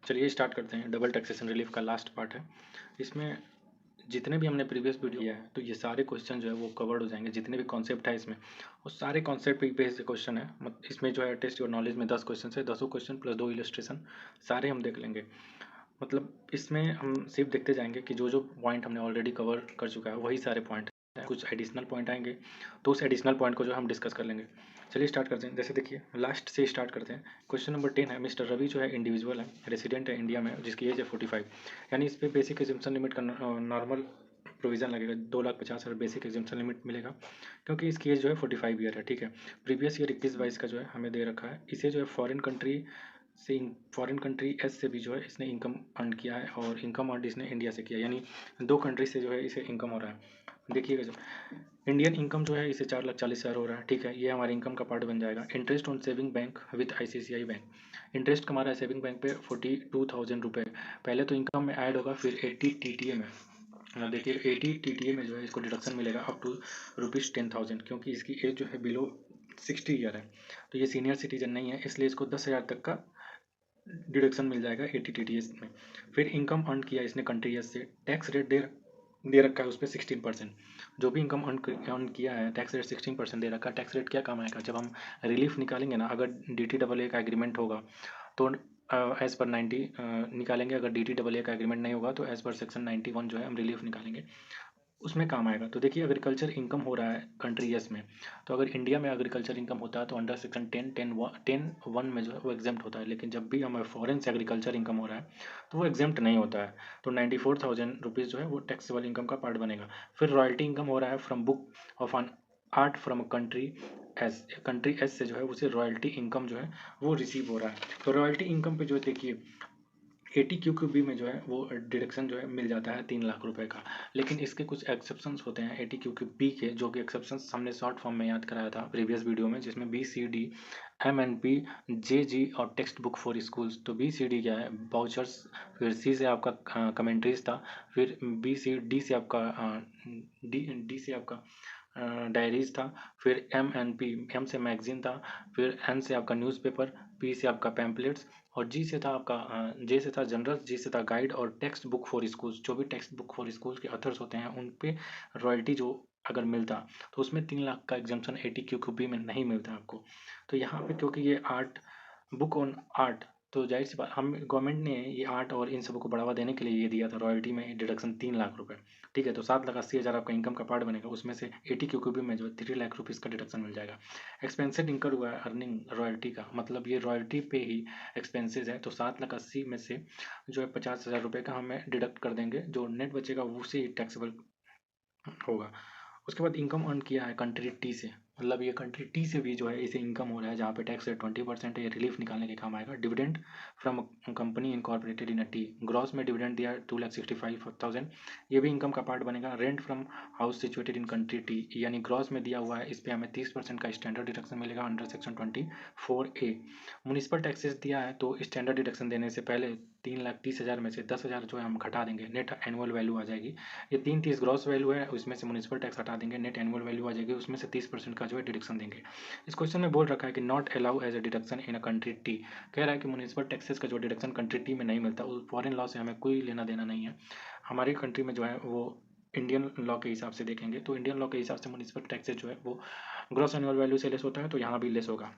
चलिए स्टार्ट करते हैं। डबल टैक्सेशन रिलीफ का लास्ट पार्ट है। इसमें जितने भी हमने प्रीवियस वीडियो किया है तो ये सारे क्वेश्चन जो है वो कवर्ड हो जाएंगे। जितने भी कॉन्सेप्ट है इसमें वो सारे कॉन्सेप्ट पे बेस्ड क्वेश्चन है। इसमें जो है टेस्ट योर नॉलेज में 10 क्वेश्चन है, 10 क्वेश्चन प्लस 2 इलस्ट्रेशन सारे हम देख लेंगे। मतलब इसमें हम सिर्फ देखते जाएंगे कि जो जो पॉइंट हमने ऑलरेडी कवर कर चुका है वही सारे पॉइंट हैं। कुछ एडिशनल पॉइंट आएंगे तो उस एडिशनल पॉइंट को जो हम डिस्कस कर लेंगे। चलिए स्टार्ट करते हैं। जैसे देखिए लास्ट से स्टार्ट करते हैं। क्वेश्चन नंबर 10 है। मिस्टर रवि जो है इंडिविजुअल है, रेसिडेंट है इंडिया में, जिसकी एज है 45। यानी इस पर बेसिक एग्जाम्पशन लिमिट का नॉर्मल प्रोविजन लगेगा। 2,50,000 बेसिक एग्जाम्पशन लिमिट मिलेगा क्योंकि इसकी एज जो है 45 ईयर है। ठीक है। प्रीवियस ईयर 21-22 का जो है हमें दे रखा है। इसे जो है फॉरेन कंट्री एस से भी जो है इसने इनकम अर्न किया है और इनकम अर्न इसने इंडिया से किया, यानी 2 कंट्री से जो है इसे इनकम हो रहा है। देखिएगा जो इंडियन इनकम जो है इसे 4,40,000 हो रहा है। ठीक है, ये हमारे इनकम का पार्ट बन जाएगा। Interest on saving bank with ICICI bank, interest कमा रहा है सेविंग बैंक पे 42,000 रुपये। पहले तो इनकम में ऐड होगा, फिर 80 TTA में, देखिए 80 TTA में जो है इसको डिडक्शन मिलेगा अप टू ₹10,000, क्योंकि इसकी एज जो है बिलो 60 ईयर है। तो ये सीनियर सिटीजन नहीं है, इसलिए इसको 10,000 तक का डिडक्शन मिल जाएगा 80 TTS में। फिर इनकम अर्न किया इसने कंट्री एस से, टैक्स रेट दे रखा है उस पर 16%। जो भी इनकम अर्न किया है टैक्स रेट 16% दे रखा है। टैक्स रेट क्या काम आएगा जब हम रिलीफ निकालेंगे ना, अगर DTAA का एग्रीमेंट होगा तो एज़ पर 90 निकालेंगे। अगर DTAA का एग्रीमेंट नहीं होगा तो एज़ पर सेक्शन 91 जो है हम रिलीफ निकालेंगे, उसमें काम आएगा। तो देखिए एग्रीकल्चर इनकम हो रहा है कंट्री एस में, तो अगर इंडिया में एग्रीकल्चर इनकम होता है तो अंडर सेक्शन 10(1) में जो है वो एग्जेम्प्ट होता है। लेकिन जब भी हमें फॉरेन से एग्रीकल्चर इनकम हो रहा है तो वो एग्जेम्प्ट नहीं होता है। तो 94,000 रुपीज़ जो है वो टैक्सेबल इनकम का पार्ट बनेगा। फिर रॉयल्टी इनकम हो रहा है from book of an art from country S से जो है उसे रॉयल्टी इनकम जो है वो रिसीव हो रहा है। तो रॉयल्टी इनकम पे जो है देखिए 80 QQB में जो है वो डिडक्शन जो है मिल जाता है 3 लाख रुपए का। लेकिन इसके कुछ एक्सेप्शंस होते हैं 80 QQB के, जो कि एक्सेप्शंस हमने शॉर्ट फॉर्म में याद कराया था प्रीवियस वीडियो में, जिसमें BCD MNP JG और टेक्स्ट बुक फॉर स्कूल्स। तो BCD क्या है, बाउचर्स। फिर C से आपका कमेंट्रीज था। फिर D से आपका डायरीज था। फिर M से मैगजीन था। फिर N से आपका न्यूज़पेपर। P से आपका पैम्पलेट्स। और J से था जनरल, G से था गाइड। और टेक्स्ट बुक फॉर स्कूल्स, जो भी टेक्स्ट बुक फॉर स्कूल्स के अथर्स होते हैं उन पे रॉयल्टी जो अगर मिलता तो उसमें 3 लाख का एग्जाम्पशन 80 QQB में नहीं मिलता आपको। तो यहाँ पे क्योंकि ये आर्ट, बुक ऑन आर्ट, तो जाहिर सी बात हम गवर्नमेंट ने ये आर्ट और इन सबको बढ़ावा देने के लिए ये दिया था रॉयल्टी में डिडक्शन 3 लाख रुपए। ठीक है, तो 7,80,000 आपका इनकम का पार्ट बनेगा। उसमें से 80 QQB में जो है 3 लाख रुपीज़ का डिडक्शन मिल जाएगा। एक्सपेंसेड इनकर हुआ है अर्निंग रॉयल्टी का, मतलब ये रॉयल्टी पे ही एक्सपेंसेस है। तो 7,80,000 में से जो है 50,000 रुपये का हमें डिडक्ट कर देंगे, जो नेट बचेगा उसी टैक्सेबल होगा। उसके बाद इनकम अर्न किया है कंट्री टी से, मतलब ये कंट्री टी से भी जो है इसे इनकम हो रहा है, जहाँ पे टैक्स रेट 20% है। ये रिलीफ निकालने के काम आएगा। Dividend from company incorporated in T, gross में डिविडेंड दिया है 2,65,000, ये भी इनकम का पार्ट बनेगा। Rent from house situated in country T, यानी ग्रॉस में दिया हुआ है, इस पर हमें 30% का स्टैंडर्ड डिडक्शन मिलेगा under section 24A। Municipal taxes दिया है तो स्टैंडर्ड डिडक्शन देने से पहले 3,30,000 में से 10,000 जो है हम घटा देंगे, नेट एनुअल वैल्यू आ जाएगी। ये 330 ग्रॉस वैल्यू है, उसमें से म्यूनिसिपल टैक्स हटा देंगे, नेट एनुअल वैल्यू आ जाएगी, उसमें से 30% का जो है डिडक्शन देंगे। इस क्वेश्चन में बोल रखा है कि not allow as a deduction in a country T, कह रहा है कि म्यूनिसिपल टैक्सेस का जो डिडक्शन कंट्री टी में नहीं मिलता, उस फॉरेन लॉ से हमें कोई लेना देना नहीं है। हमारी कंट्री में जो है वो इंडियन लॉ के हिसाब से देखेंगे, तो इंडियन लॉ के हिसाब से म्यूनिसिपल टैक्सेस जो है वो ग्रॉस एनुअल वैल्यू से लेस होता है, तो यहाँ भी लेस होगा।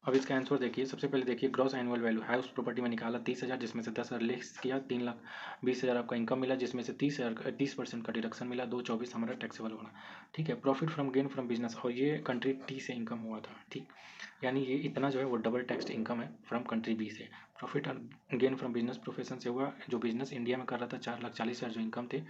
अब इसका आंसर देखिए। सबसे पहले देखिए gross annual value house property में निकाला 30,000, जिसमें से 10,000 लेस किया, 3,20,000 आपका इनकम मिला, जिसमें से 30% का डिडक्शन मिला, 224 हमारा टैक्सेबल होना। ठीक है। Profit from gain from business, और ये कंट्री टी से इनकम हुआ था। ठीक, यानी ये इतना जो है वो डबल टैक्स्ड इनकम है फ्रॉम कंट्री बी से। Profit and gain from business profession से हुआ, जो बिजनेस इंडिया में कर रहा था 4,40,000 जो इनकम थे,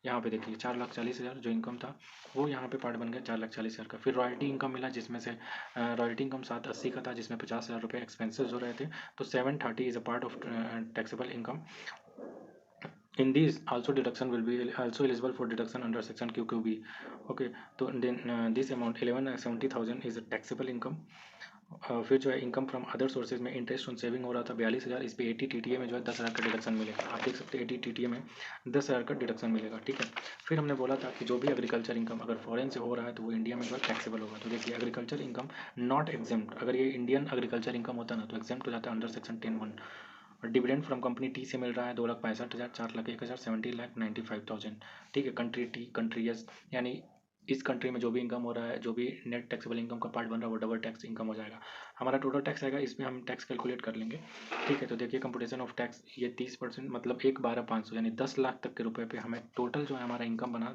यहाँ पे देखिए 4,40,000 जो इनकम था वो यहाँ पे पार्ट बन गया 4,40,000 का। फिर रॉयल्टी इनकम मिला, जिसमें से रॉयल्टी इनकम 780 का था, जिसमें 50,000 रुपये एक्सपेंसेस हो रहे थे, तो 730 is a part of taxable income. In these also deduction will be also eligible for deduction under section QQB. Okay, तो then this amount 11,70,000 is a taxable income. फिर जो है इनकम फ्रॉम अदर सोर्सेज में interest on saving हो रहा था 42,000, इस पे 80 TTA में जो है 10,000 का डिडक्शन मिलेगा। आप देख सकते हैं 80 TTA में 10,000 का डिडक्शन मिलेगा। ठीक है। फिर हमने बोला था कि जो भी एग्रीकल्चर इनकम अगर फॉरेन से हो रहा है तो वो इंडिया में जो है टैक्सेबल होगा। तो देखिए एग्रीकल्चर इनकम नॉट एग्जेम्प्ट, अगर ये इंडियन एग्रीकल्चर इनकम होता ना तो एग्जेम्प्ट हो जाता है अंडर सेक्शन 10(1). और डिविडेंड फ्रॉम कंपनी टी से मिल रहा है 2,65,000, 4,01,000, 70,95,000। ठीक है, कंट्री टी, कंट्री एस, यानी इस कंट्री में जो भी इनकम हो रहा है, जो भी नेट टैक्सेबल इनकम का पार्ट बन रहा है वो डबल टैक्स इनकम हो जाएगा। हमारा टोटल टैक्स आएगा, इसमें हम टैक्स कैलकुलेट कर लेंगे। ठीक है, तो देखिए कंप्यूटेशन ऑफ टैक्स, ये 30% मतलब 1,12,500 यानी 10 लाख तक के रुपए पे हमें टोटल जो है हमारा इनकम बना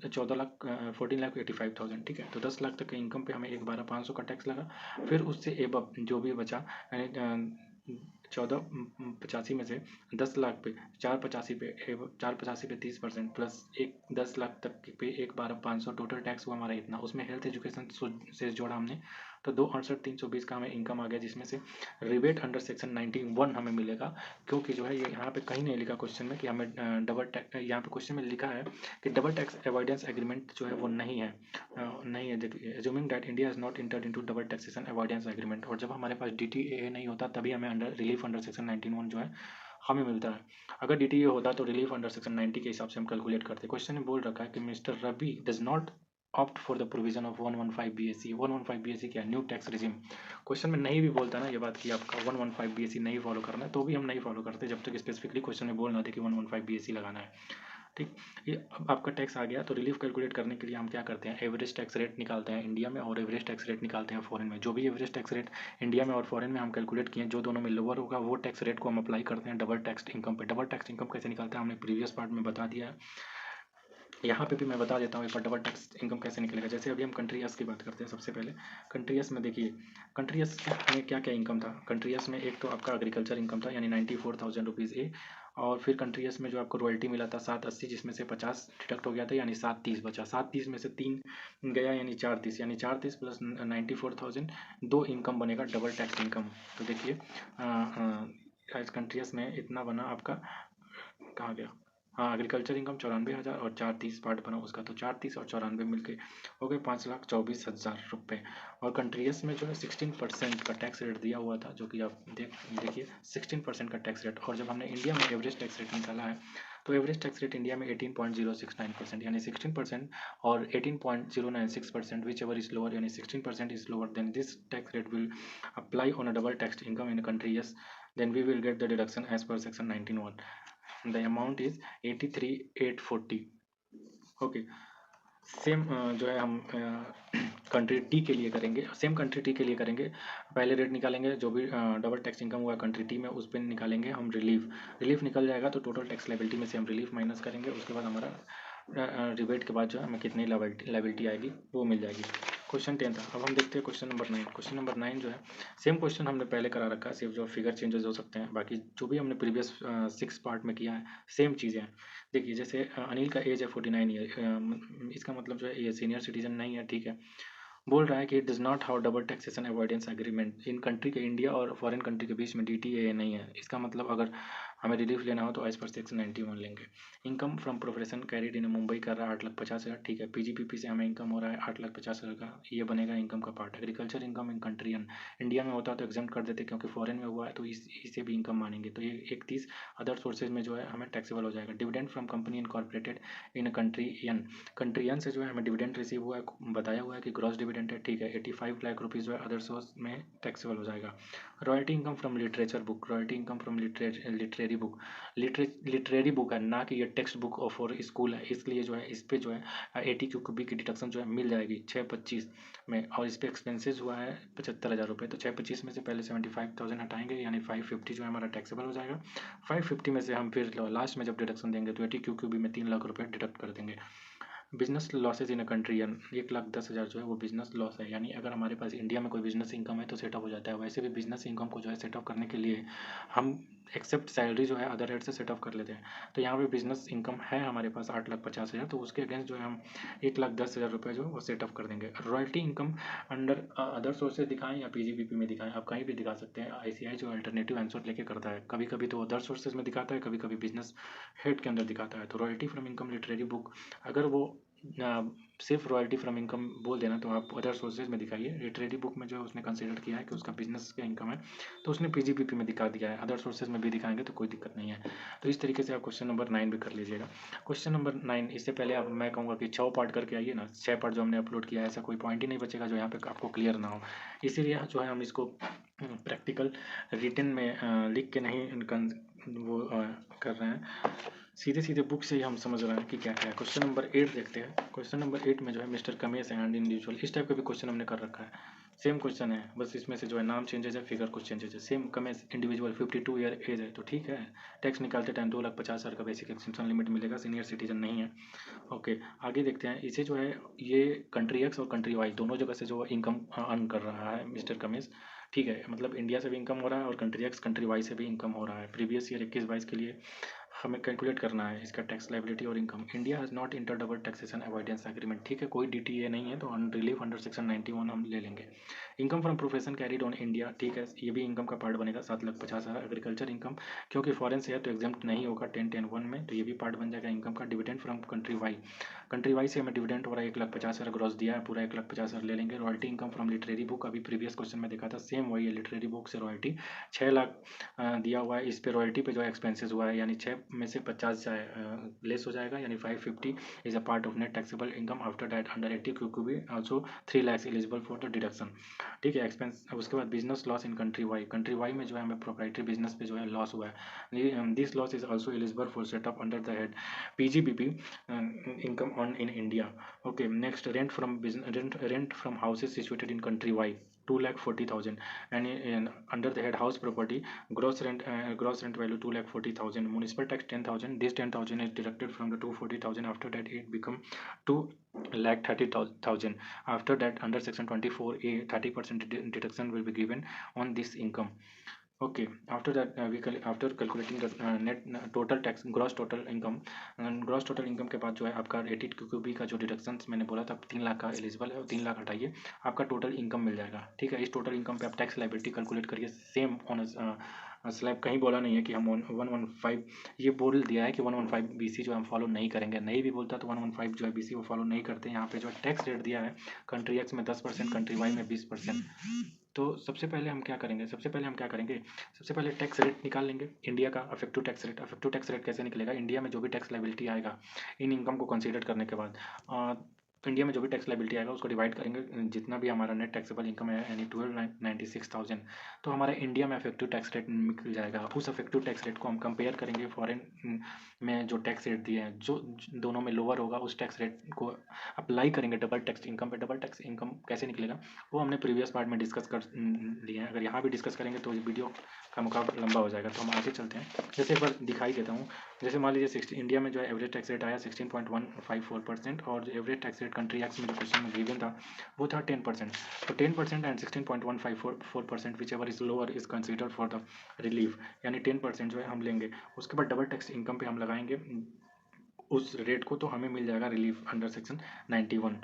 14,85,000। ठीक है, तो 10 लाख तक के इनकम पे हमें 1,12,500 का टैक्स लगा। फिर उससे एबव जो भी बचा, यानी 14,85 में से 10 लाख पे 4,85 पे 30% प्लस एक 10 लाख तक पे 1,12,500 टोटल टैक्स हुआ हमारा इतना। उसमें हेल्थ एजुकेशन से जोड़ा हमने, तो 2,68,320 का हमें इनकम आ गया, जिसमें से रिबेट अंडर सेक्शन 91 हमें मिलेगा। क्योंकि जो है ये यहाँ पे कहीं नहीं लिखा क्वेश्चन में कि हमें डबल टैक्स, यहाँ पे क्वेश्चन में लिखा है कि डबल टैक्स अवॉइडेंस एग्रीमेंट जो है वो नहीं है, नहीं है। देखिए, assuming that India is not entered into double taxation avoidance agreement, और जब हमारे पास DTA नहीं होता तभी हमें अंडर रिलीफ अंडर सेक्शन 91 जो है हमें मिलता है। अगर DTA होता तो रिलीफ अंडर सेक्शन 90 के हिसाब से हम कैलकुलेट करते। क्वेश्चन में बोल रखा है कि mister Ravi does not opt for the provision of 115 BAC। 115 BAC क्या है? New tax regime. क्वेश्चन में नहीं भी बोलता ना ये बात कि आपका 115 BAC नहीं फॉलो करना है, तो भी हम नहीं फॉलो करते जब तक स्पेसिफिकली क्वेश्चन में बोल ना दे कि 115 BAC लगाना है। ठीक, ये अब आपका टैक्स आ गया, तो रिलीफ कैलकुलेट करने के लिए हम क्या करते हैं, एवरेज टैक्स रेट निकालते हैं इंडिया में और एवरेज टैक्स रेट निकालते हैं फॉरेन में। जो भी एवरेज टैक्स रेट इंडिया में और फॉरेन में हम कैलकुलेट किए, जो दोनों में लोअर होगा वो टैक्स रेट को हम अप्लाई करते हैं डबल टैक्स इनकम पे। डबल टैक्स इनकम कैसे निकालते हैं हमने प्रीवियस पार्ट में बता दिया है, यहाँ पे भी मैं बता देता हूँ एक बार डबल टैक्स इनकम कैसे निकलेगा। जैसे अभी हम कंट्री एस की बात करते हैं। सबसे पहले कंट्री एस में देखिए, कंट्री एस में क्या क्या इनकम था। कंट्री एस में एक तो आपका एग्रीकल्चर इनकम था, यानी 94,000 रुपीज़ ए। और फिर कंट्री एस में जो आपको रॉयल्टी मिला था 780, जिसमें से 50 डिडक्ट हो गया था, यानी 730 बचा। 730 में से 3 गया, यानी 430, यानी 430 प्लस 94,000 दो इनकम बनेगा डबल टैक्स इनकम। तो देखिए कंट्री एस में इतना बना आपका, कहाँ गया, हाँ, एग्रीकल्चर इनकम 94,000 और 430 पार्ट बना उसका, तो 430 और 94 मिलके हो गए 5,24,000 रुपये। और कंट्रीज में जो है 16% का टैक्स रेट दिया हुआ था, जो कि आप देखिए 16% का टैक्स रेट। और जब हमने इंडिया में एवरेज टैक्स रेट निकाला है, तो एवरेज टैक्स रेट इंडिया में 18.069%, यानी 16% और 18.096%, विच एवर इज लोअर, यानी 16% is lower than this tax rate will apply on a double tax income in country S, then we will get the deduction as per section 19(1). The amount is 83,840। Okay, same जो है हम country T के लिए करेंगे, same country T के लिए करेंगे। पहले रेट निकालेंगे, जो भी डबल टैक्स इनकम हुआ कंट्री टी में, उस पर निकालेंगे हम रिलीफ। रिलीफ निकल जाएगा तो टोटल टैक्स लायबिलिटी में से हम रिलीफ माइनस करेंगे। उसके बाद हमारा रिबेट के बाद जो है हमें कितनी लायबिलिटी आएगी वो मिल जाएगी। क्वेश्चन 10 था। अब हम देखते हैं क्वेश्चन नंबर 9। क्वेश्चन नंबर 9 जो है सेम क्वेश्चन हमने पहले करा रखा है, सिर्फ जो फिगर चेंजेस हो सकते हैं, बाकी जो भी हमने प्रीवियस 6 पार्ट में किया है सेम चीज़ें हैं। देखिए, जैसे अनिल का एज है 49 ईयर, इसका मतलब जो है ये सीनियर सिटीजन नहीं है। ठीक है, बोल रहा है कि it does not how double taxation avoidance agreement in country के, इंडिया और फॉरेन कंट्री के बीच में DTA नहीं है। इसका मतलब अगर हमें रिलीफ लेना हो तो एज पर सेक्शन 91 लेंगे। Income from profession carried in Mumbai कर रहा है 8,50,000। ठीक है, PGPP से हमें इनकम हो रहा है 8,50,000 का, ये बनेगा इनकम का part. Agriculture income in country India में होता तो एग्जाम कर देते, क्योंकि फॉरेन में हुआ है तो इसे भी इनकम मानेंगे। तो ये 31 अदर सोर्सेज में जो है हमें टैक्सेबल हो जाएगा। Dividend from company incorporated in country N से जो है हमें डिविडेंड रिसीव हुआ है, बताया हुआ है कि ग्रॉस डिविडेंड है। ठीक है, 85 लाख रुपीज़ जो है अदर सोर्स में टैक्सेबल हो जाएगा। Royalty income from literature book, royalty income from literary book, literary book है ना कि ये टेक्स्ट बुक ऑफ और स्कूल है, इसलिए जो है इस पर जो है 80 की डिडक्शन जो है मिल जाएगी 625 में। और इस पर एक्सपेंसेस हुआ है 75,000 रुपये, तो 625 में से पहले 75,000 हटाएंगे, यानी 550 जो है हमारा टैक्सेबल हो जाएगा। 550 में से हम फिर लास्ट में जब डिडक्शन देंगे तो 80 में 3 लाख रुपये डिडक्ट कर देंगे। Business losses in a country, 1,10,000 जो है वो बिजनेस लॉस है, यानी अगर हमारे पास इंडिया में कोई बिजनेस इनकम है तो सेटअप हो जाता है। वैसे भी बिजनेस इनकम को जो है सेटअप करने के लिए हम एक्सेप्ट सैलरी जो है अदर हेड से सेटअप कर लेते हैं। तो यहाँ पे बिजनेस इनकम है हमारे पास 8,50,000, तो उसके अगेंस्ट जो है हम 1,10,000 रुपये जो है वो सेटअप कर देंगे। Royalty income under other sources दिखाएं या PGPP में दिखाएं, आप कहीं भी दिखा सकते हैं। ICI जो अल्टरनेटिव आंसर लेके करता है, कभी कभी तो अदर सोर्सेज में दिखाता है, कभी कभी बिजनेस हेड के अंदर दिखाता है। तो royalty from income literary book, अगर वो सिर्फ रॉयल्टी फ्रॉम इनकम बोल देना तो आप अदर सोर्सेज में दिखाइए। लिटरेरी बुक में जो है उसने कंसिडर किया है कि उसका बिजनेस का इनकम है, तो उसने पीजीबीपी में दिखा दिया है। अदर सोर्सेज में भी दिखाएंगे तो कोई दिक्कत नहीं है। तो इस तरीके से आप क्वेश्चन नंबर 9 भी कर लीजिएगा। क्वेश्चन नंबर 9, इससे पहले आप मैं कहूँगा कि 6 पार्ट करके आइए ना। 6 पार्ट जो हमने अपलोड किया है, ऐसा कोई पॉइंट ही नहीं बचेगा जो यहाँ पे आपको क्लियर ना हो। इसीलिए जो है हम इसको प्रैक्टिकल रिटन में लिख के नहीं वो कर रहे हैं, सीधे सीधे बुक से ही हम समझ रहे हैं कि क्या क्या है। क्वेश्चन नंबर 8 देखते हैं। क्वेश्चन नंबर 8 में जो है मिस्टर कमेश एंड इंडिविजुअल, इस टाइप का भी क्वेश्चन हमने कर रखा है। सेम क्वेश्चन है, बस इसमें से जो है नाम चेंजेस है, फिगर कुछ चेंजेस है। सेम कमेश इंडिविजुअल 52 ईयर एज है तो ठीक है। टैक्स निकालते टाइम 2,50,000 का बेसिक एक्सटेंशन लिमिट मिलेगा, सीनियर सिटीजन नहीं है। ओके, आगे देखते हैं। इसे जो है ये कंट्री एक्स और कंट्री वाई दोनों जगह से जो इनकम अर्न कर रहा है मिस्टर कमेश, ठीक है। मतलब इंडिया से भी इनकम हो रहा है और कंट्री एक्स कंट्री वाई से भी इनकम हो रहा है। प्रीवियस ईयर 21-22 के लिए हमें कैलकुलेट करना है इसका टैक्स लायबिलिटी और income. India has not inter double taxation avoidance agreement, ठीक है। कोई डीटीए नहीं है तो रिलीफ अंडर सेक्शन 91 हम ले लेंगे। Income from profession carried on India, ठीक है, ये भी इनकम का पार्ट बनेगा। 7,50,000 एग्रीकल्चर इनकम, क्योंकि फॉरेन से है तो एग्जाम्प्ट नहीं होगा 10-10-1 में, तो ये भी पार्ट बन जाएगा इनकम का। Dividend from country Y, country Y से हमें डिविडेंड हो रहा है 1,50,000 ग्रॉस दिया है, पूरा 1,50,000 ले लेंगे। Royalty income from literary book, अभी प्रीवियस क्वेश्चन में देखा था, सेम वही है। लिटरेरी बुक से रॉयल्टी 6 लाख दिया हुआ है। इस पे रॉयल्टी पे जो है एक्सपेंसेस हुआ है, यानी 6 में से 50 लेस हो जाएगा, यानी 550 is a part of net taxable income after that under 80 क्योंकि भी also 3 lakh eligible for the deduction, ठीक है, एक्सपेंस। उसके बाद business loss in country Y, country Y में जो है हमें प्रोप्राइटरी बिजनेस पे जो है लॉस हुआ है। This loss is also eligible for setup under the head PGBP income on in India. Okay, next rent from houses situated in country Y 2,40,000 and under the head house property gross rent value 2,40,000, municipal tax 10,000, this 10,000 is deducted from the 240,000, after that it become 2,30,000, after that under section 24A 30% deduction will be given on this income. Okay, after that after calculating the net total tax gross total income, gross total income के बाद जो है आपका 80 QB का जो deduction मैंने बोला था 3 लाख का एलिजिबल है, और 3 लाख हटाइए आपका टोटल इनकम मिल जाएगा, ठीक है। इस टोटल इनकम पे आप टैक्स लायबिलिटी कैलकुलेट करिए। सेम ऑन स्लैब, कहीं बोला नहीं है कि हम 115, ये बोल दिया है कि 115 बीसी जो हम फॉलो नहीं करेंगे। नहीं भी बोलता तो 115 जो है बीसी वो फॉलो नहीं करते। यहाँ पे जो है टैक्स रेट दिया है कंट्री एक्स में 10%, कंट्री वाई में 20%। तो सबसे पहले हम क्या करेंगे, सबसे पहले टैक्स रेट निकाल लेंगे इंडिया का, affective tax rate. Affective tax rate कैसे निकलेगा, इंडिया में जो भी टैक्स लायबिलिटी आएगा इन इनकम को कंसीडर करने के बाद, इंडिया में जो भी टैक्स लायबिलिटी आएगा उसको डिवाइड करेंगे जितना भी हमारा नेट टैक्सेबल इनकम है, यानी 12,96,000, तो हमारा इंडिया में अफेक्टिव टैक्स रेट निकल जाएगा। उस अफेक्टिव टैक्स रेट को हम कंपेयर करेंगे फॉरेन में जो टैक्स रेट दिए हैं, जो दोनों में लोअर होगा उस टैक्स रेट को अप्लाई करेंगे डबल टैक्स इनकम पे। डबल टैक्स इनकम कैसे निकलेगा वो हमने प्रीवियस पार्ट में डिस्कस कर लिए हैं। अगर यहाँ भी डिस्कस करेंगे तो वीडियो का मुकाबला लंबा हो जाएगा, तो हम आगे चलते हैं। जैसे एक बार दिखाई देता हूँ, जैसे मान लीजिए 60 इंडिया में जो है एवरेज टैक्स रेट आया 16.154%, और जो average tax rate country x में जो क्वेश्चन में गिवन था वो था 10%। तो 10% and 16.154% which ever is lower is consider for the relief, यानी 10% जो है हम लेंगे। उसके बाद डबल टैक्स इनकम पे हम लगाएंगे उस रेट को, तो हमें मिल जाएगा रिलीफ अंडर सेक्शन 91,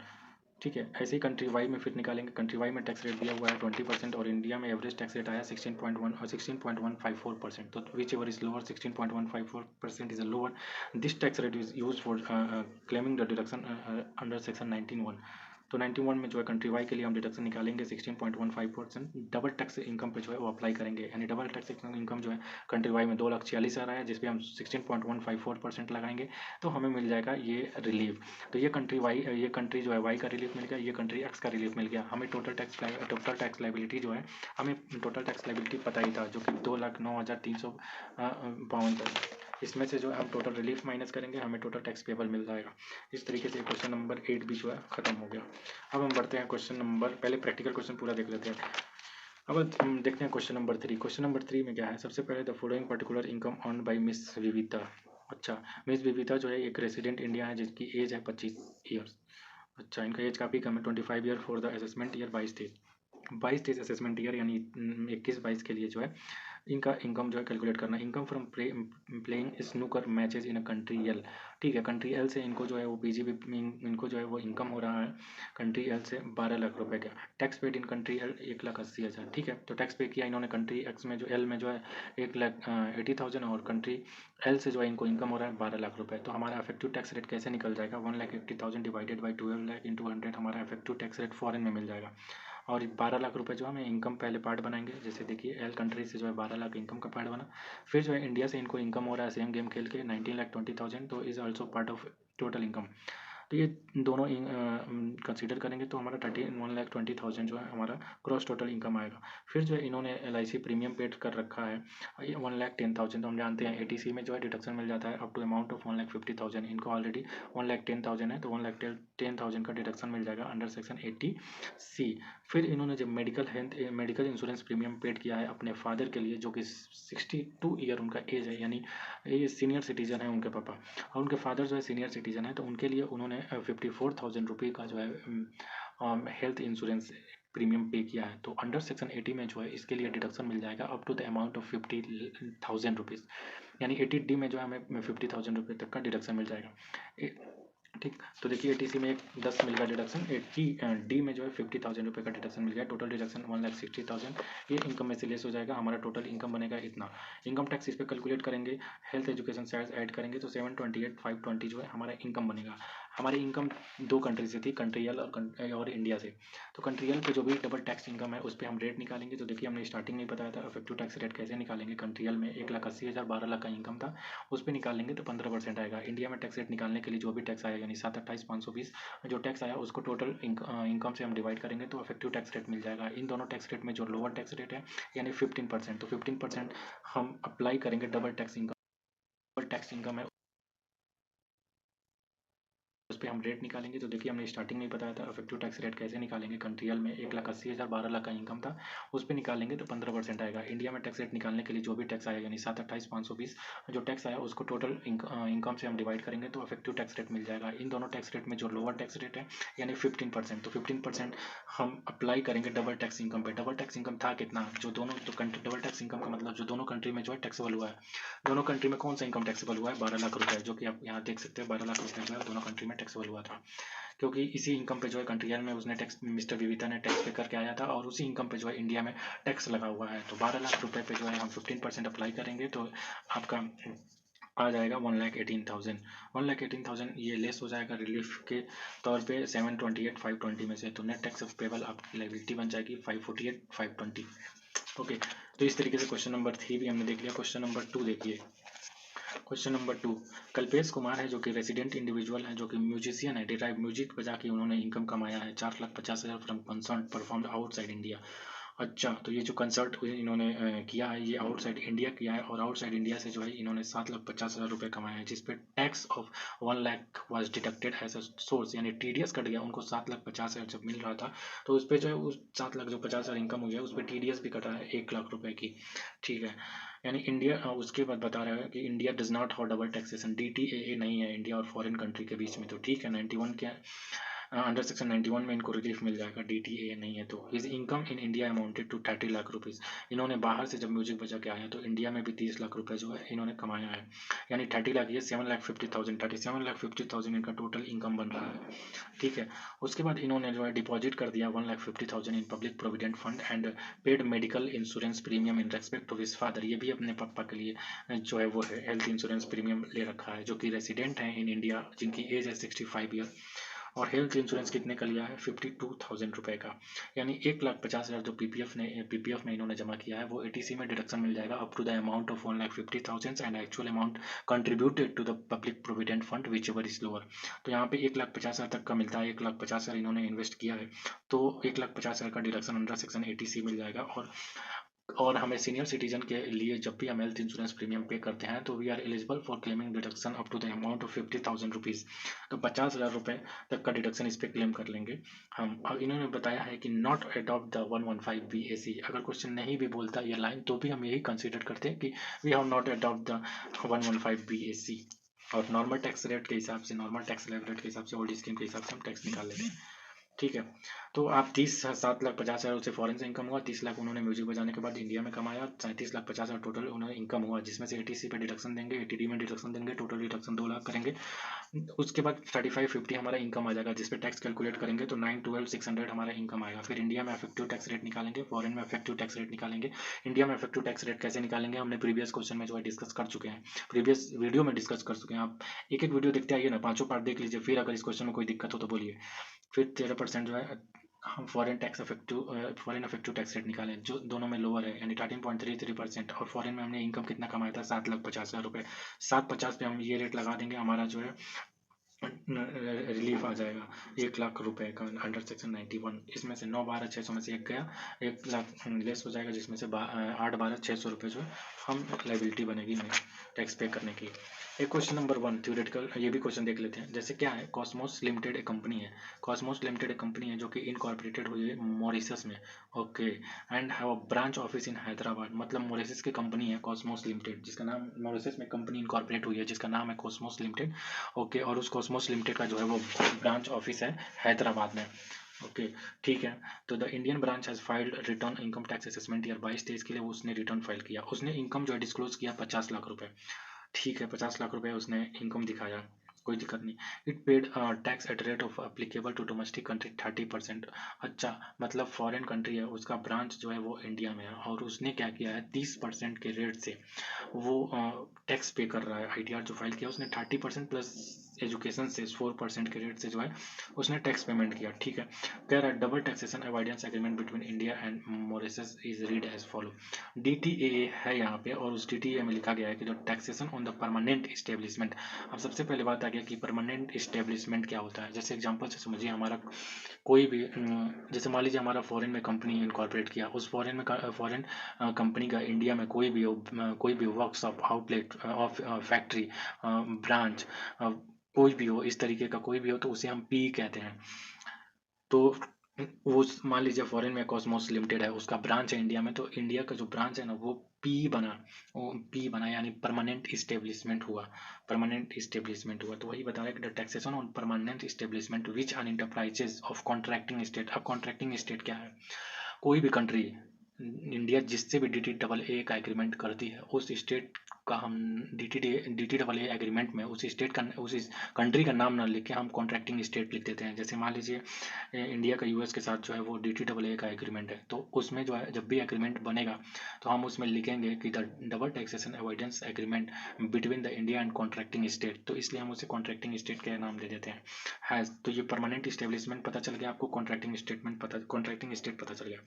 ठीक है। ऐसे ही कंट्री वाई में फिर निकालेंगे। कंट्री वाई में टैक्स रेट दिया हुआ है 20%, और इंडिया में एवरेज टैक्स रेट आया 16.1 और 16.154%, तो which ever is lower 16.154% is lower, this tax rate is use for claiming the deduction under section 91। तो 91 में जो है कंट्री वाई के लिए हम डिडक्शन निकालेंगे 16.15%, डबल टैक्स इनकम पे जो है वो अप्लाई करेंगे, यानी डबल टैक्स इनकम जो है कंट्री वाई में 2,46,000 आया, जिसपे हम 16.154% लगाएंगे, तो हमें मिल जाएगा ये रिलीफ। तो ये कंट्री जो है वाई का रिलीफ मिल गया, ये कंट्री एक्स का रिलीफ मिल गया। हमें टोटल टैक्स लायबिलिटी जो है, हमें टोटल टैक्स लायबिलिटी पता ही था जो कि 2,09,352 था। इसमें से जो है हम टोटल रिलीफ माइनस करेंगे, हमें टोटल टैक्स पेबल मिल जाएगा। इस तरीके से क्वेश्चन नंबर 8 भी जो है खत्म हो गया। अब हम बढ़ते हैं क्वेश्चन नंबर, पहले प्रैक्टिकल क्वेश्चन पूरा देख लेते हैं। अब हम देखते हैं क्वेश्चन नंबर 3। क्वेश्चन नंबर 3 में क्या है, सबसे पहले the following particular income earn by miss Vivita. अच्छा, मिस विविता जो है एक रेसिडेंट इंडिया है जिसकी एज है 25 ईयर्स। अच्छा, इनका एज काफ़ी कम है, 25 year for the assessment year 22-23 assessment year, यानी 21-22 के लिए जो है इनका इनकम जो है कैलकुलेट करना। Income from playing snooker matches in a country L, ठीक है, कंट्री एल से इनको जो है वो पीजीबी इनको जो है वो इनकम हो रहा है कंट्री एल से 12 लाख रुपए का। Tax paid in country L 1,80,000, ठीक है। तो टैक्स पे किया इन्होंने कंट्री एक्स में, जो एल में जो है 1,80,000, और कंट्री एल से जो है इनको इनकम हो रहा है 12 लाख रुपए। तो हमारा इफेक्टिव टैक्स रेट कैसे निकल जाएगा, 1,80,000 डिवाइडेड बाई 12 लाख इंटू 100, हमारा इफेक्टिव टैक्स रेट फॉरेन में मिल जाएगा। और 12 लाख रुपए जो हमें इनकम पहले पार्ट बनाएंगे, जैसे देखिए एल कंट्री से जो है 12 लाख इनकम का पार्ट बना। फिर जो है इंडिया से इनको इनकम हो रहा है सेम गेम खेल के 19,20,000, तो is also part of total income. तो ये दोनों कंसीडर करेंगे तो हमारा 1,20,000 जो है हमारा क्रॉस टोटल इनकम आएगा। फिर जो है इन्होंने LIC प्रीमियम पेड कर रखा है 1,10,000, तो हम जानते हैं ATC में जो है डिडक्शन मिल जाता है अप टू अमाउंट ऑफ 1,50,000। इनको ऑलरेडी 1,10,000 है, तो 1,10,000 का डिडक्शन मिल जाएगा अंडर सेक्शन 80C। फिर इन्होंने जब मेडिकल इंश्योरेंस प्रीमियम पेड किया है अपने फादर के लिए, जो कि 62 ईयर उनका एज है, यानी ये सीनियर सिटीजन है उनके पापा, और उनके फादर जो है सीनियर सिटीजन है, तो उनके लिए उन्होंने 54,000 रुपये का जो है हेल्थ इंश्योरेंस प्रीमियम पे किया है। तो अंडर सेक्शन 80 में जो है इसके लिए डिडक्शन मिल जाएगा up to the amount of 50,000 rupees, यानी 80D में जो है हमें 50,000 रुपये तक का डिडक्शन मिल जाएगा। ठीक, तो देखिए ATC में 10 मिल गया डिडक्शन, 80D में जो है 50,000 रुपये का डिडक्शन मिल गया, टोटल डिडक्शन 1,60,000 ये इनकम में से लेस हो जाएगा, हमारा टोटल इनकम बनेगा इतना। इनकम टैक्स इस पर कैलकुलेट करेंगे, हेल्थ एजुकेशन चार्ज ऐड करेंगे तो 728,520 जो है हमारा इनकम बनेगा। हमारी इनकम दो कंट्री से थी, कंट्री एल और इंडिया से। तो कंट्री एल पे जो भी डबल टैक्स इनकम है उस पर हम रेट निकालेंगे। तो देखिए हमने स्टार्टिंग में बताया था इफेक्टिव टैक्स रेट कैसे निकालेंगे। कंट्री एल में 1,80,000 12 लाख का इनकम था, उस पर निकालेंगे तो 15% आएगा। इंडिया में टैक्स रेट निकालने के लिए जो भी टैक्स आया यानी 728,520 जो टैक्स आया उसको टोटल इनकम से हम डिवाइड करेंगे तो इफेक्टिव टैक्स रेट मिल जाएगा। इन दोनों टैक्स रेट में जो लोअर टैक्स रेट है यानी 15%, तो 15% हम अप्लाई करेंगे डबल टैक्स इनकम है उस पर हम रेट निकालेंगे। तो देखिए हमने स्टार्टिंग में ही बताया था इफेक्टिव टैक्स रेट कैसे निकालेंगे। कंट्री एल में 1,80,000 12 लाख का इनकम था, उस पर निकालेंगे तो 15% आएगा। इंडिया में टैक्स रेट निकालने के लिए जो भी टैक्स आया यानी 728,520 जो टैक्स आया उसको टोटल इनकम से हम डिवाइड करेंगे तो इफेक्टिव टैक्स रेट मिल जाएगा। इन दोनों टैक्स रेट में जो लोअर टैक्स रेट है यानी 15%, तो 15% हम अप्लाई करेंगे डबल टैक्स इनकम पे। डबल टैक्स इनकम था कितना, जो दोनों तो कंट्री डबल टैक्स इनकम का मतलब जो दोनों कंट्री में जो है टैक्सेबल हुआ है, दोनों कंट्री में कौन सा इनकम टैक्सेबल हुआ है 12 लाख रुपए, जो कि आप यहाँ देख सकते हैं 12 लाख रुपए जो है दोनों कंट्री में टैक्सेबल हुआ था। क्योंकि इसी इनकम पे जो है कंट्री एल में उसने टैक्स, मिस्टर विविता ने टैक्स पे करके आया था और उसी इनकम पे जो है इंडिया में टैक्स लगा हुआ है। तो 12 लाख रुपए पे जो है हम 15% अप्लाई करेंगे तो आपका आ जाएगा 1,18,000। 1,18,000 ये लेस हो जाएगा रिलीफ के तौर पे 728,520 में से, तो नेट टैक्स पेबल आपकी लाइबिलिटी बन जाएगी 548,520। ओके, तो इस तरीके से क्वेश्चन नंबर 3 भी हमने देख लिया। क्वेश्चन नंबर 2 देखिए। क्वेश्चन नंबर 2, कल्पेश कुमार है जो कि रेसिडेंट इंडिविजुअल है, जो कि म्यूजिशियन है, डिराइव म्यूजिक बजा के उन्होंने इनकम कमाया है 4,50,000 from concert performed outside India. अच्छा, तो ये जो कंसर्ट इन्होंने किया है ये आउटसाइड इंडिया किया है, और आउटसाइड इंडिया से जो है इन्होंने 7,50,000 रुपये कमाए हैं, जिसपे tax of 1 lakh was deducted as a source, यानी TDS कट गया। उनको 7,50,000 जब मिल रहा था तो उस पर जो है उस 7 लाख जो 50,000 इनकम हुई है उस पर TDS भी कटा है 1 लाख रुपए की, ठीक है। यानी इंडिया उसके बाद बता रहा है कि India does not have double taxation, DTAA नहीं है इंडिया और फॉरेन कंट्री के बीच में, तो ठीक है 91 के अंडर सेक्शन 91 में इनको रिलीफ मिल जाएगा, DTAA नहीं है तो। His income in India amounted to 30 lakh rupees. इन्होंने बाहर से जब म्यूजिक बजा के आया तो इंडिया में भी 30 लाख रुपए जो है इन्होंने कमाया है, यानी 30 लाख, ये 7,50,000, 37,50,000 इनका टोटल इनकम बन रहा है, ठीक है। उसके बाद इन्होंने जो है डिपॉजिट कर दिया 1,50,000 in public provident fund and paid medical insurance premium in respect to his father. ये भी अपने पापा के लिए जो है वो हेल्थ इंश्योरेंस प्रीमियम ले रखा है, जो कि रेसिडेंट हैं इन इंडिया, जिनकी एज है 65 ईयर। और हेल्थ इंश्योरेंस कितने का लिया है 52,000 रुपये का, यानी 1,50,000 जो पीपीएफ में इन्होंने जमा किया है वो ATC में डिडक्शन मिल जाएगा up to the amount of 1,50,000 and actual amount contributed to the public provident fund whichever is lower. तो यहाँ पे 1,50,000 तक का मिलता है, 1,50,000 इन्होंने इन्वेस्ट किया है तो 1,50,000 का डिडक्शन अंडर सेक्शन 80C मिल जाएगा। और हमें सीनियर सिटीजन के लिए जब भी हम हेल्थ इंश्योरेंस प्रीमियम पे करते हैं तो we are eligible for claiming deduction up to the amount of 50,000 rupees, तो 50,000 रुपये तक का डिडक्शन इस पर क्लेम कर लेंगे हम। अब इन्होंने बताया है कि नॉट अडॉप्ट द 115 BAC, अगर क्वेश्चन नहीं भी बोलता ये लाइन तो भी हम यही कंसिडर करते हैं कि we have not adopt the 115 BAC, और नॉर्मल टैक्स रेट के हिसाब से, नॉर्मल टैक्स रेट के हिसाब से, ओल्ड स्कीम के हिसाब से हम टैक्स निकाल लेते हैं, ठीक है। तो आप 30,07,50,000 उसे फॉरेन से इनकम हुआ, 30 लाख उन्होंने म्यूजिक बजाने के बाद इंडिया में कमाया, 37,50,000 टोटल उन्हें इनकम हुआ, जिसमें से एटीसी पे डिडक्शन देंगे, एटीडी में डिडक्शन देंगे, टोटल डिडक्शन 2 लाख करेंगे। उसके बाद 3550 हमारा इनकम आ जाएगा, जिस पे टैक्स कैलकुलेट करेंगे तो 912,600 हमारा इनकम आएगा। फिर इंडिया में इफेक्टिव टैक्स रेट निकालेंगे, फॉरेन में इफेक्टिव टैक्स रेट निकालेंगे। इंडिया में इफेक्टिव टैक्स रेट कैसे निकालेंगे हमने प्रीवियस क्वेश्चन में जो है डिस्कस कर चुके हैं, प्रीवियस वीडियो में डिस्कस कर चुके हैं। आप एक एक वीडियो देखते आइए ना, पांचों पार्ट देख लीजिए, फिर अगर इस क्वेश्चन में कोई दिक्कत हो तो बोलिए। फिर 13% जो है हम फॉरेन इफेक्टिव टैक्स रेट निकालें, जो दोनों में लोअर है, यानी 13.33%। और फॉरेन में हमने इनकम कितना कमाया था, 7,50,000 रुपये। 750 पे हम ये रेट लगा देंगे, हमारा जो है रिलीफ आ जाएगा 1 लाख रुपए का अंडर सेक्शन 91। इसमें से 9/12/600 में से एक गया, 1 लाख लेस हो जाएगा, जिसमें से 8/12/600 रुपये जो है हम लाइबिलिटी बनेगी हमें टैक्स पे करने की। एक क्वेश्चन नंबर 1 थ्योरेटिकल, ये भी क्वेश्चन देख लेते हैं। जैसे क्या है, कॉस्मोस लिमिटेड एक कंपनी है, कॉस्मोस लिमिटेड एक कंपनी है जो कि इनकॉर्पोरेटेड हुई है मॉरिशस में, okay, and have a branch office in Hyderabad. मतलब मॉरिशस की कंपनी है कॉस्मोस लिमिटेड, जिसका नाम मॉरिशस में कंपनी इनकॉर्पोरेट हुई है जिसका नाम है कॉस्मोस लिमिटेड, ओके। और उस कॉस्मोस लिमिटेड का जो है वो ब्रांच ऑफिस है हैदराबाद में, ओके, ठीक है। तो the Indian branch has filed return income tax assessment year 22-23 के लिए उसने रिटर्न फाइल किया, उसने इनकम जो है डिस्क्लोज किया 50 लाख रुपए, ठीक है। 50 लाख रुपए उसने इनकम दिखाया, कोई दिक्कत नहीं। It paid tax at rate of applicable to domestic country 30%। अच्छा, मतलब फॉरेन कंट्री है, उसका ब्रांच जो है वो इंडिया में है, और उसने क्या किया है 30% के रेट से वो टैक्स पे कर रहा है। आईटीआर जो फाइल किया उसने 30% प्लस एजुकेशन से 4% के रेट से जो है उसने टैक्स पेमेंट किया, ठीक है। कह रहा है double taxation avoidance agreement between India and Mauritius is read as follow. DTA है यहाँ पे, और उस डीटीए में लिखा गया है कि जो taxation on the permanent establishment. अब सबसे पहले बात आ गया कि परमानेंट इस्टेब्लिशमेंट क्या होता है। जैसे एग्जांपल से समझिए, हमारा कोई भी जैसे मान लीजिए हमारा फॉरेन में कंपनी इनकॉर्पोरेट किया, उस फॉरेन कंपनी का इंडिया में कोई भी वर्कशॉप, आउटलेट, फैक्ट्री, ब्रांच, कोई भी हो, इस तरीके का कोई भी हो, तो उसे हम पी कहते हैं। तो वो मान लीजिए फॉरेन में कॉस्मोस लिमिटेड है, उसका ब्रांच है इंडिया में, तो इंडिया का जो ब्रांच है ना वो पी बना, यानी परमानेंट इस्टेब्लिशमेंट हुआ, परमानेंट इस्टेब्लिशमेंट हुआ। तो वही बता रहा है कि the taxation on permanent establishment which an enterprises of contracting state. अब कॉन्ट्रैक्टिंग स्टेट क्या है, कोई भी कंट्री, इंडिया जिससे भी DTAA का एग्रीमेंट करती है, उस स्टेट का हम DTAA एग्रीमेंट में उस स्टेट का, उस कंट्री का नाम ना लिख के हम कॉन्ट्रैक्टिंग स्टेट लिख देते हैं। जैसे मान लीजिए इंडिया का यूएस के साथ जो है वो DTAA का एग्रीमेंट है, तो उसमें जो है जब भी एग्रीमेंट बनेगा तो हम उसमें लिखेंगे कि the double taxation avoidance agreement between the India and contracting state, तो इसलिए हम उसे कॉन्ट्रैक्टिंग स्टेट का नाम दे देते हैं। हैज़, तो ये परमानेंट इस्टेब्लिशमेंट पता चल गया आपको, कॉन्ट्रैक्टिंग स्टेट पता चल गया।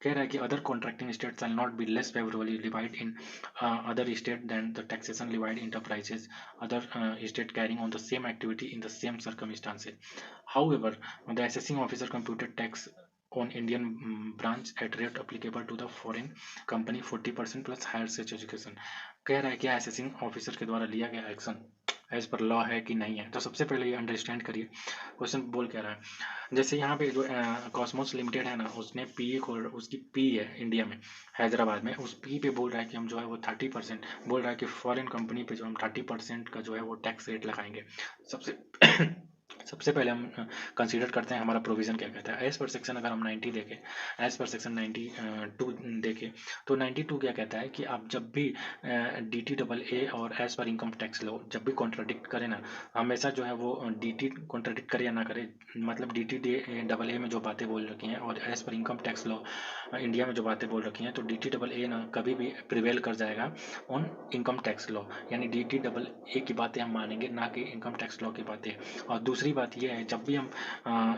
कह रहा है कि other contracting state shall not be less favourably levied in other state than the taxation levied enterprises other state carrying on the same activity in the same circumstances. However, the assessing officer computed tax on Indian branch at rate applicable to the foreign company 40% plus higher such education। कह रहा है कि assessing officer के द्वारा लिया गया action as per law है कि नहीं है। तो सबसे पहले ये अंडरस्टैंड करिए क्वेश्चन बोल क्या रहा है। जैसे यहाँ पे जो कॉस्मोस लिमिटेड है ना, उसने पी को, उसकी पी है इंडिया में हैदराबाद में, उस पी पे बोल रहा है कि हम जो है वो 30% बोल रहा है कि फॉरेन कंपनी पे जो हम 30% का जो है वो टैक्स रेट लगाएंगे। सबसे सबसे पहले हम कंसीडर करते हैं हमारा प्रोविज़न क्या कहता है। एज पर सेक्शन अगर हम 90 देखें, एज पर सेक्शन 92 देखें, तो 92 क्या कहता है कि आप जब भी DTAA और एज पर इनकम टैक्स लो जब भी कॉन्ट्राडिक्ट करें ना, हमेशा जो है वो DT कॉन्ट्राडिक्ट करे या ना करे, मतलब DTAA में जो बातें बोल रखी हैं और एज पर इनकम टैक्स लो इंडिया में जो बातें बोल रखी हैं, तो DTAA ना कभी भी प्रिवेल कर जाएगा ऑन इनकम टैक्स लॉ, यानी DTAA की बातें हम मानेंगे, ना कि इनकम टैक्स लॉ की बातें। और दूसरी बात यह है, जब भी हम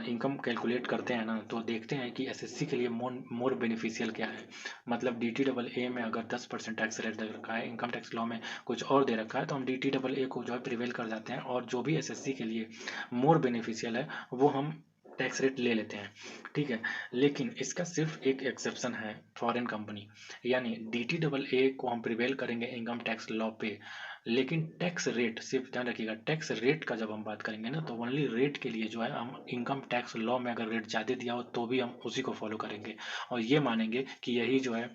इनकम कैलकुलेट करते हैं ना, तो देखते हैं कि एसएससी के लिए मोर बेनिफिशियल क्या है। मतलब DTAA में अगर 10% टैक्स रेट दे रखा है, इनकम टैक्स लॉ में कुछ और दे रखा है, तो हम DTAA को जो है प्रिवेल कर जाते हैं, और जो भी एसएससी के लिए मोर बेनिफिशियल है वो हम टैक्स रेट ले लेते हैं, ठीक है। लेकिन इसका सिर्फ एक एक्सेप्शन है, फॉरेन कंपनी, यानी DTAA को हम प्रिवेल करेंगे इनकम टैक्स लॉ पे लेकिन टैक्स रेट सिर्फ ध्यान रखिएगा, टैक्स रेट का जब हम बात करेंगे ना, तो ओनली रेट के लिए जो है हम इनकम टैक्स लॉ में अगर रेट ज़्यादा दिया हो तो भी हम उसी को फॉलो करेंगे, और ये मानेंगे कि यही जो है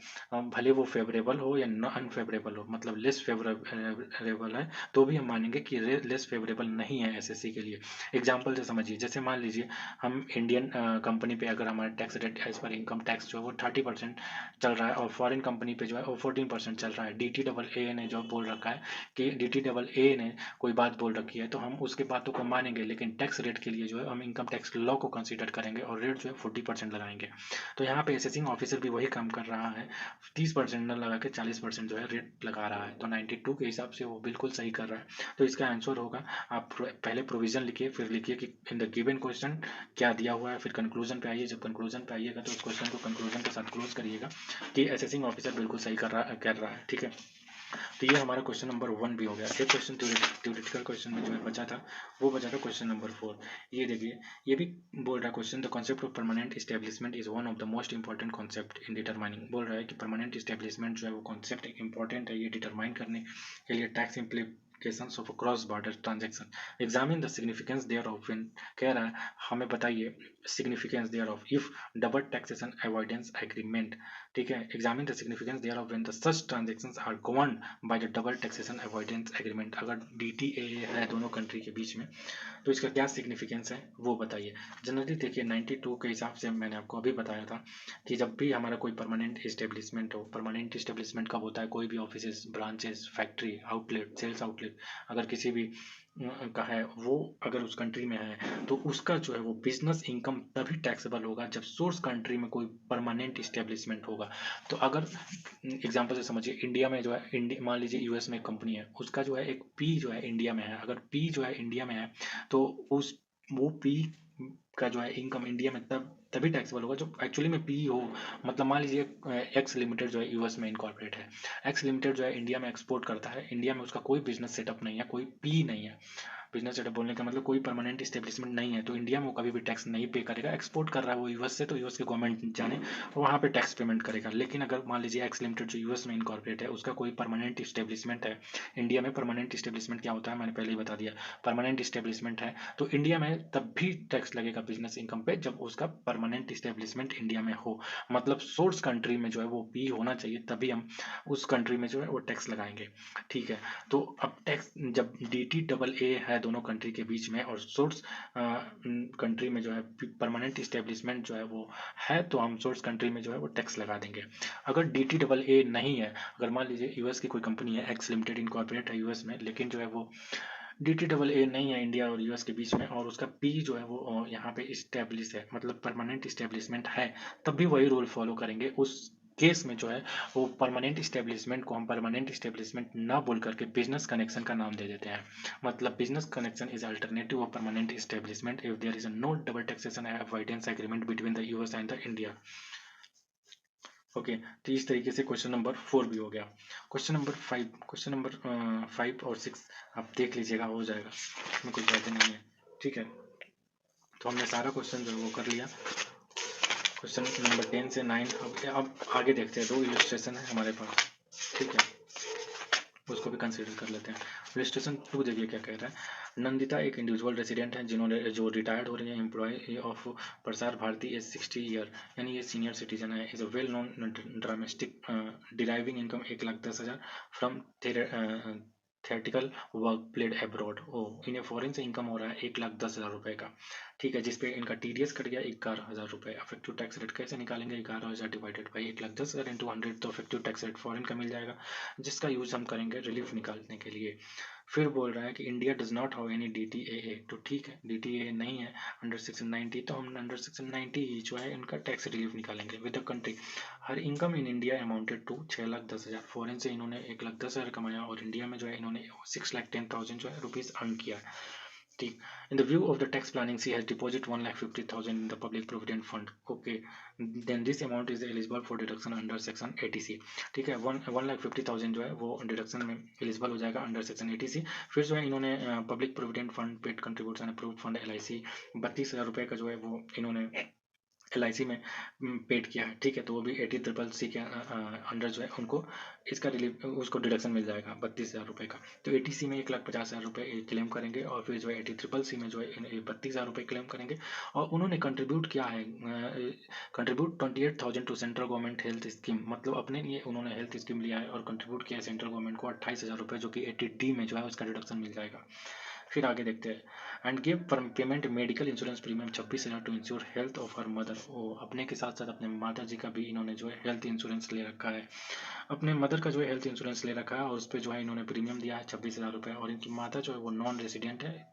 भले वो फेवरेबल हो या अनफेवरेबल हो, मतलब लेस फेवरेबल है तो भी हम मानेंगे कि लेस फेवरेबल नहीं है एसएससी के लिए। एग्जाम्पल से समझिए, जैसे मान लीजिए हम इंडियन कंपनी पे अगर हमारा tax rate as per income tax जो है वो 30% चल रहा है, और फॉरेन कंपनी पे जो है वो 14% चल रहा है। DTAA ने जो बोल रखा है कि DTAA ने कोई बात बोल रखी है तो हम उसके बातों को मानेंगे, लेकिन टैक्स रेट के लिए जो है हम इनकम टैक्स लॉ को कंसीडर करेंगे और रेट जो है 40% लगाएंगे। तो यहाँ पे असेसिंग ऑफिसर भी वही काम कर रहा है, 30% न लगा के 40% जो है रेट लगा रहा है, तो 92 के हिसाब से वो बिल्कुल सही कर रहा है। तो इसका आंसर होगा, आप पहले प्रोविजन लिखिए, फिर लिखिए कि इन द गिवन क्वेश्चन क्या दिया हुआ है, फिर कंक्लूजन पे आइए। जब कंक्लूजन पे आइएगा तो उस क्वेश्चन को कंक्लूजन के साथ क्लोज करिएगा कि असेसिंग ऑफिसर बिल्कुल सही कर रहा है, ठीक है। तो ये हमारा क्वेश्चन नंबर 1 भी हो गया। एक क्वेश्चन थ्योरेटिकल क्वेश्चन में जो है बचा था, वो बचा था क्वेश्चन नंबर 4। ये देखिए, ये भी बोल रहा है question, the concept of permanent establishment is one of the most important concept in determining. बोल रहा है कि परमानेंट एस्टेब्लिशमेंट जो है वो कॉन्सेप्ट एक इंपॉर्टेंट है ये डिटरमाइन करने के लिए tax implications of a cross border transaction, examine the significance thereof when, कह रहा है हमें बताइए significance thereof if double taxation avoidance agreement, ठीक है। Examine the significance thereof when the such transactions are governed by the double taxation avoidance agreement. अगर DTAA है दोनों कंट्री के बीच में तो इसका क्या सिग्निफिकेंस है वो बताइए। जनरली देखिए 92 के हिसाब से मैंने आपको अभी बताया था कि जब भी हमारा कोई परमानेंट इस्टेब्लिशमेंट हो, परमानेंट इस्टेब्लिशमेंट कब होता है, कोई भी office, branches, factory, outlet, sales outlet अगर किसी भी का है, वो अगर उस कंट्री में है तो उसका जो है वो बिजनेस इनकम तभी टैक्सेबल होगा जब सोर्स कंट्री में कोई परमानेंट इस्टेब्लिशमेंट होगा। तो अगर एग्जांपल से समझिए, इंडिया में जो है, इंडिया मान लीजिए यूएस में एक कंपनी है, उसका जो है एक पी जो है इंडिया में है, अगर पी जो है इंडिया में है तो उस वो पी का जो है इनकम इंडिया में तभी टैक्सेबल होगा जो एक्चुअली में पी हो। मतलब मान लीजिए एक्स लिमिटेड जो है यूएस में इनकॉर्पोरेट है, एक्स लिमिटेड जो है इंडिया में एक्सपोर्ट करता है, इंडिया में उसका कोई बिजनेस सेटअप नहीं है, कोई पी नहीं है। बिजनेस सेटअप बोलने का मतलब कोई परमानेंट स्टेब्लिशमेंट नहीं है, तो इंडिया में वो कभी भी टैक्स नहीं पे करेगा। एक्सपोर्ट कर रहा है वो यूएस से, तो यूएस की गवर्नमेंट जाने वहाँ पे टैक्स पेमेंट करेगा। लेकिन अगर मान लीजिए एक्स लिमिटेड जो यूएस में इनकॉर्पोरेट है, उसका कोई परमानेंट स्टेब्लिशमेंट है इंडिया में। परमानेंट स्टेब्लिशमेंट क्या होता है मैंने पहले ही बता दिया, परमानेंट स्टेब्लिशमेंट है तो इंडिया में तब भी टैक्स लगेगा बिजनेस इनकम पे जब उसका परमानेंट स्टेब्लिशमेंट इंडिया में हो। मतलब सोर्स कंट्री में जो है वो पी होना चाहिए, तभी हम उस कंट्री में जो है वो टैक्स लगाएंगे, ठीक है। तो अब टैक्स जब DTAA है दोनों कंट्री के बीच में और सोर्स कंट्री में जो है परमानेंट इस्टेब्लिशमेंट जो है वो है, तो हम सोर्स कंट्री में जो है वो टैक्स लगा देंगे। अगर DTAA नहीं है, अगर मान लीजिए यूएस की कोई कंपनी है, एक्स लिमिटेड इनकॉर्पोरेट है यूएस में, लेकिन जो है वो DTAA नहीं है इंडिया और यूएस के बीच में, और उसका पी जो है वो यहाँ पे इस्टेब्लिश है, मतलब परमानेंट इस्टेब्लिशमेंट है, तब भी वही रूल फॉलो करेंगे। उस केस में जो है वो परमानेंट इस्टेब्लिशमेंट को हम परमानेंट इस्टेब्लिशमेंट ना बोल करके बिजनेस कनेक्शन का नाम दे देते हैं। मतलब business connection is alternative of permanent establishment if there is no double taxation avoidance agreement between the US and the India. Okay, तो इस तरीके से क्वेश्चन नंबर 4 भी हो गया। क्वेश्चन नंबर 5, क्वेश्चन नंबर 5 और 6 आप देख लीजिएगा, हो जाएगा, इसमें कोई ज़्यादा नहीं है, ठीक है। तो हमने सारा क्वेश्चन जो है वो कर लिया। क्वेश्चन नंबर 10 से 9 अब आगे देखते हैं। 2 इलस्ट्रेशन है हमारे पास, ठीक है, उसको भी कंसीडर कर लेते हैं। इलस्ट्रेशन 2 देखिए क्या कह रहा है। नंदिता एक इंडिविजुअल रेसिडेंट है जिन्होंने जो रिटायर्ड हो रही है, employ of Prasar Bharati as 60 year, यानी ये सीनियर सिटीजन है, is a well known dramatist deriving income 1,10,000 from theatrical work played abroad. ओ इन्हें फॉरेन से इनकम हो रहा है 1,10,000 रुपए का, ठीक है, जिसपे इनका TDS कट गया 11,000 रुपए। अफेक्टिव टैक्स रेट कैसे निकालेंगे, 11,000 डिवाइडेड बाई 1,10,000 इंटू 100, तो अफेक्टिव टैक्स रेट फॉरेन का मिल जाएगा, जिसका यूज हम करेंगे रिलीफ निकालने के लिए। फिर बोल रहा है कि India does not have any DTAA, तो ठीक है DTAA नहीं है अंडर सेक्शन 90, तो हम अंडर सेक्शन 90 ही जो है इनका टैक्स रिलीफ निकालेंगे। With the country her income in India amounted to 6,10,000, foreign से इन्होंने 1,10,000 कमाया और इंडिया में जो है इन्होंने 6,10,000 जो है रुपीज अर्न किया है, ठीक। In the view of the tax planning, she has deposited 1,50,000 in the public provident fund. Okay, then this amount is eligible for deduction under section 80C. ठीक है, 1,50,000 जो है वो डिडक्शन में एलिजिबल हो जाएगा अंडर सेक्शन 80C। फिर जो है इन्होंने public provident fund, paid contribution approved fund LIC 32,000 रुपये का जो है वो इन्होंने LIC में पेड किया है, ठीक है, तो वो भी 80CCC के अंडर जो है उनको इसका रिलीफ उसको डिडक्शन मिल जाएगा 32,000 रुपये का। तो ATC में 1,50,000 रुपये क्लेम करेंगे और फिर जो है ATCCC में जो है 32,000 रुपये क्लेम करेंगे। और उन्होंने कंट्रीब्यूट किया है, contribute 28,000 to central government health scheme, मतलब अपने लिए उन्होंने हेल्थ स्कीम लिया है और कंट्रीब्यूट किया है सेंट्रल गवर्नमेंट को 28,000 रुपये, जो कि 80D में जो है उसका डिडक्शन मिल जाएगा। फिर आगे देखते हैं, and give payment medical insurance premium 26,000 to insure health of her mother. वो अपने के साथ साथ अपने माता जी का भी इन्होंने जो है हेल्थ इंश्योरेंस ले रखा है, अपने मदर का जो है हेल्थ इंश्योरेंस ले रखा है और उस पर जो है इन्होंने प्रीमियम दिया है 26,000 रुपये। और इनकी माता जो है वो नॉन रेसिडेंट है,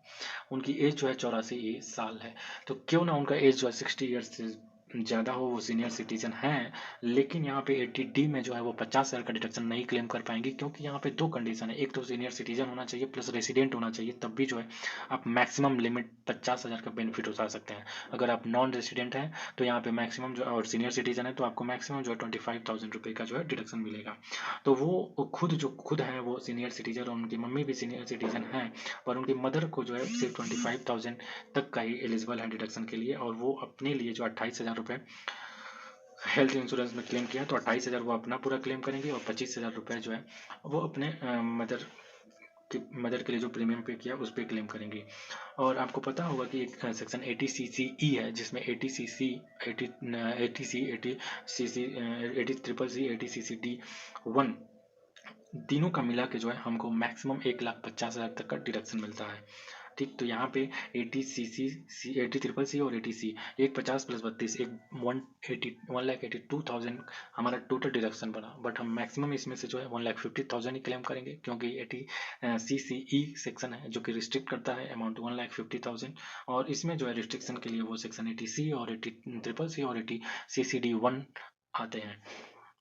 उनकी एज जो है 84 साल है। तो क्यों ना उनका एज जो है 60 ईयर्स से ज़्यादा हो, वो सीनियर सिटीजन हैं, लेकिन यहाँ पे 80D में जो है वो 50,000 का डिडक्शन नहीं क्लेम कर पाएंगे, क्योंकि यहाँ पे दो कंडीशन है, एक तो सीनियर सिटीजन होना चाहिए प्लस रेसिडेंट होना चाहिए, तब भी जो है आप मैक्सिमम लिमिट 50,000 का बेनिफिट उठा सकते हैं। अगर आप नॉन रेसिडेंट हैं तो यहाँ पे मैक्सिमम जो, और सीनियर सिटीजन है तो आपको मैक्सिमम जो है 25,000 रुपये का जो है डिडक्शन मिलेगा। तो वो खुद है वो सीनियर सिटीजन, और उनकी मम्मी भी सीनियर सिटीजन हैं, पर उनकी मदर को जो है सिर्फ 25,000 तक का ही एलिजिबल है डिडक्शन के लिए, और वो अपने लिए जो 28,000 रुपये हेल्थ इंश्योरेंस में क्लेम किया, तो 28,000 वो अपना पूरा क्लेम करेंगे और 25,000 रुपये जो है वो अपने मदर के लिए जो प्रीमियम पे किया उस पर क्लेम करेंगे। और आपको पता होगा कि एक सेक्शन 80CCE है, जिसमें 80CC 80 80CCC 80CCD1 तीनों का मिला के जो है हमको मैक्सिमम 1,50,000 तक का डिडक्शन मिलता है। ठीक, तो यहाँ पे 80CC और 80C, एक 50 प्लस 32, एक 1,82,000 हमारा टोटल डिडक्शन बना, बट हम मैक्सिमम इसमें से जो है 1,50,000 ही क्लेम करेंगे, क्योंकि 80CCE सेक्शन है जो कि रिस्ट्रिक्ट करता है अमाउंट 1,50,000, और इसमें जो है रिस्ट्रिक्शन के लिए वो सेक्शन 80C और 80CCC और 80CCD1 आते हैं।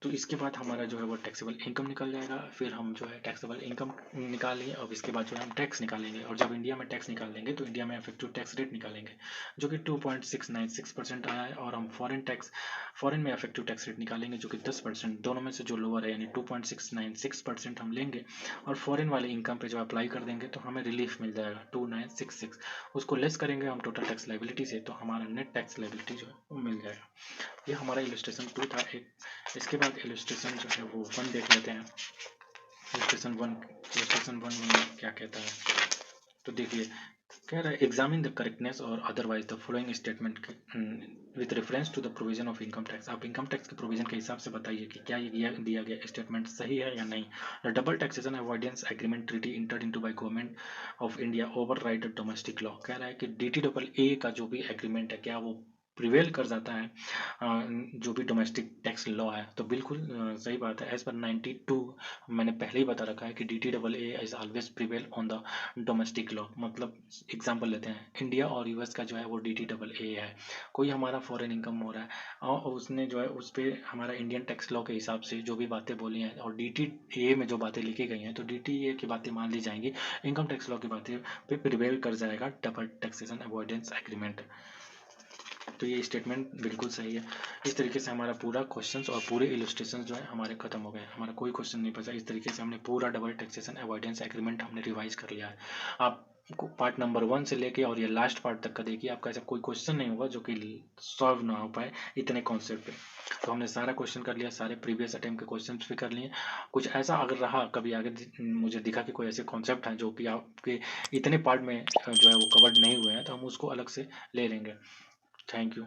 तो इसके बाद हमारा जो है वो टैक्सेबल इनकम निकल जाएगा। फिर हम जो है टैक्सेबल इनकम निकालेंगे और इसके बाद जो है हम टैक्स निकालेंगे, और जब इंडिया में टैक्स निकालेंगे तो इंडिया में इफेक्टिव टैक्स रेट निकालेंगे, जो कि 2.696% आया है। और हम फॉरेन में इफेक्टिव टैक्स रेट निकालेंगे जो कि 10%, दोनों में से जो लोअर है, यानी 2.696% हम लेंगे और फॉरेन वाले इनकम पे जो अप्लाई कर देंगे तो हमें रिलीफ मिल जाएगा 2,966। उसको लेस करेंगे हम टोटल टैक्स लाइबिलिटी से, तो हमारा नेट टैक्स लाइबिलिटी जो है वो मिल जाएगा। ये हमारा इलस्ट्रेशन 2 था एक। इसके बाद इलस्ट्रेशन जो है वो 1 देख लेते हैं। इलस्ट्रेशन 1 क्या कहता है, तो देखिए, कह रहा है एग्जामिन द करेक्टनेस और otherwise the following statement with reference to the provision of income tax. आप इनकम टैक्स के प्रोविजन के हिसाब से बताइए कि क्या ये दिया गया स्टेटमेंट सही है या नहीं। The double taxation avoidance agreement treaty entered into by government of India override domestic law. कह रहा है कि DTAA का जो भी एग्रीमेंट है क्या वो प्रिवेल कर जाता है जो भी डोमेस्टिक टैक्स लॉ है। तो बिल्कुल सही बात है, एज पर 92 मैंने पहले ही बता रखा है कि DTAA is always prevail on the domestic law. मतलब एग्जांपल लेते हैं, इंडिया और US का जो है वो DTAA है, कोई हमारा फॉरेन इनकम हो रहा है और उसने जो है उस पर हमारा इंडियन टैक्स लॉ के हिसाब से जो भी बातें बोली हैं और DTAA में जो बातें लिखी गई हैं तो DTAA की बातें मान ली जाएंगी, इनकम टैक्स लॉ की बातें पे प्रिवेल कर जाएगा डबल टैक्सेशन अवॉइडेंस एग्रीमेंट। तो ये स्टेटमेंट बिल्कुल सही है। इस तरीके से हमारा पूरा क्वेश्चंस और पूरे इलस्ट्रेशन जो है हमारे खत्म हो गए, हमारा कोई क्वेश्चन नहीं बचा। इस तरीके से हमने पूरा डबल टैक्सेशन अवॉइडेंस एग्रीमेंट हमने रिवाइज कर लिया है। आप पार्ट नंबर 1 से लेके और ये लास्ट पार्ट तक का देखिए, आपका ऐसा कोई क्वेश्चन नहीं होगा जो कि सॉल्व ना हो पाए इतने कॉन्सेप्ट पे। तो हमने सारा क्वेश्चन कर लिया, सारे प्रीवियस अटेम्प्ट के क्वेश्चन भी कर लिए। कुछ ऐसा अगर रहा कभी आगे मुझे दिखा कि कोई ऐसे कॉन्सेप्ट हैं जो कि आपके इतने पार्ट में जो है वो कवर्ड नहीं हुए हैं, तो हम उसको अलग से ले लेंगे। Thank you.